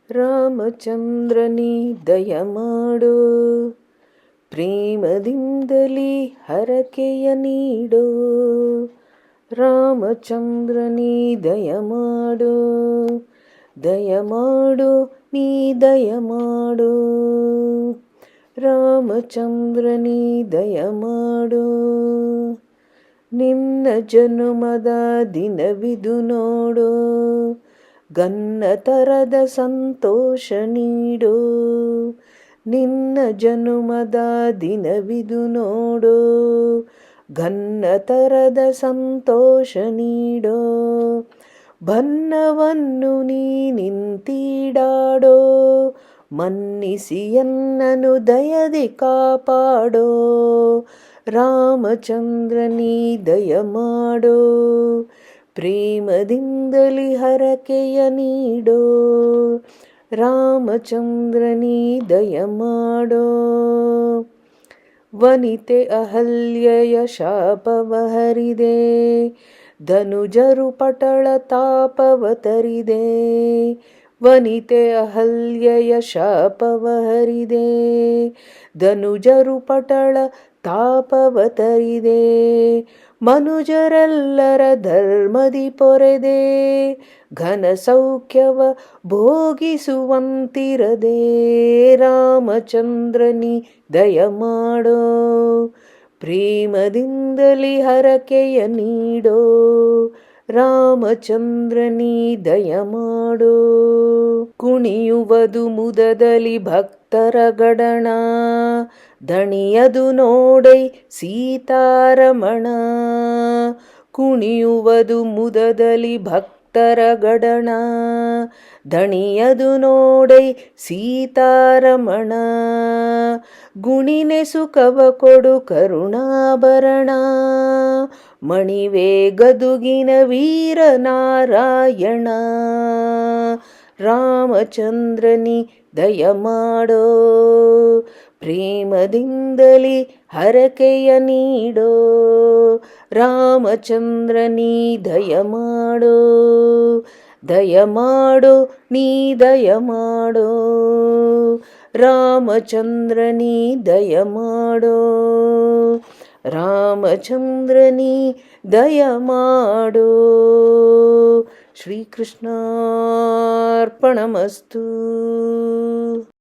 ರಾಮಚಂದ್ರನಿ ದಯಮಾಡು, ಪ್ರೇಮದಿಂದಲೇ ಹರಕೆಯ ನೀಡು. ರಾಮಚಂದ್ರನಿ ದಯಮಾಡು, ದಯಮಾಡು ನೀ ದಯಮಾಡು. ರಾಮಚಂದ್ರನಿ ದಯಮಾಡು, ನಿನ್ನ ಜನುಮದ ದಿನವಿದು ನೋಡು. ಗನ್ನ ತರದ ಸಂತೋಷ ನೀಡು. ನಿನ್ನ ಜನುಮದ ದಿನವಿದು ನೋಡು. ಗನ್ನ ತರದ ಸಂತೋಷ ನೀಡು. ಬನ್ನವನ್ನು ನೀ ನಿಂತಿಡಾಡೋ, ಮನ್ನಿಸಿ ಎನ್ನನು ದಯದಿ ಕಾಪಾಡೋ. ರಾಮಚಂದ್ರನಿ ದಯಮಾಡೋ, ಪ್ರೇಮದಿಂದಲೇ ಹರಕೆಯ ನೀಡೋ. ರಾಮಚಂದ್ರನಿ ದಯಮಾಡೋ, ವನಿತೆ ಅಹಲ್ಯೆಯ ಶಾಪವ ಹರಿದೆ. ಧನುಜರು ಪಟಳ ತಾಪವ ತರಿದೆ. ವನಿತೆ ಅಹಲ್ಯೆಯ ಶಾಪವ ಹರಿದೆ. ಧನುಜರು ಪಟಳ ತಾಪವ ತರಿದೆ. ಮನುಜರೆಲ್ಲರ ಧರ್ಮದಿ ಪೊರೆದೆ. ಘನ ಸೌಖ್ಯವ ಭೋಗಿಸುವಂತಿರದೆ. ರಾಮಚಂದ್ರನಿ ದಯಮಾಡೋ, ಪ್ರೇಮದಿಂದಲೇ ಹರಕೆಯ ನೀಡೋ. ರಾಮಚಂದ್ರನಿ ದಯಮಾಡೋ, ಕುಣಿಯುವುದು ಮುದದಲ್ಲಿ ಭಕ್ತರ ಗಡಣ. ದಣಿಯದು ನೋಡೈ ಸೀತಾರಮಣ. ಕುಣಿಯುವುದು ಮುದದಲ್ಲಿ ಭಕ್ತರ ಗಡಣ. ದಣಿಯದು ನೋಡೈ ಸೀತಾರಮಣ. ಗುಣಿನೆ ಸುಖವ ಕೊಡು ಕರುಣಾಭರಣ. ಮಣಿವೆ ಗದುಗಿನ ವೀರ ನಾರಾಯಣ. ರಾಮಚಂದ್ರನಿ ದಯಮಾಡೋ, ಪ್ರೇಮದಿಂದಲೇ ಹರಕೆಯ ನೀಡೋ. ರಾಮಚಂದ್ರನಿ ದಯಮಾಡೋ, ದಯಮಾಡೋ ನೀ ದಯಮಾಡೋ. ರಾಮಚಂದ್ರನಿ ದಯಮಾಡೋ, ರಾಮಚಂದ್ರನಿ ದಯಮಾಡೋ. ಶ್ರೀಕೃಷ್ಣಾರ್ಪಣಮಸ್ತು.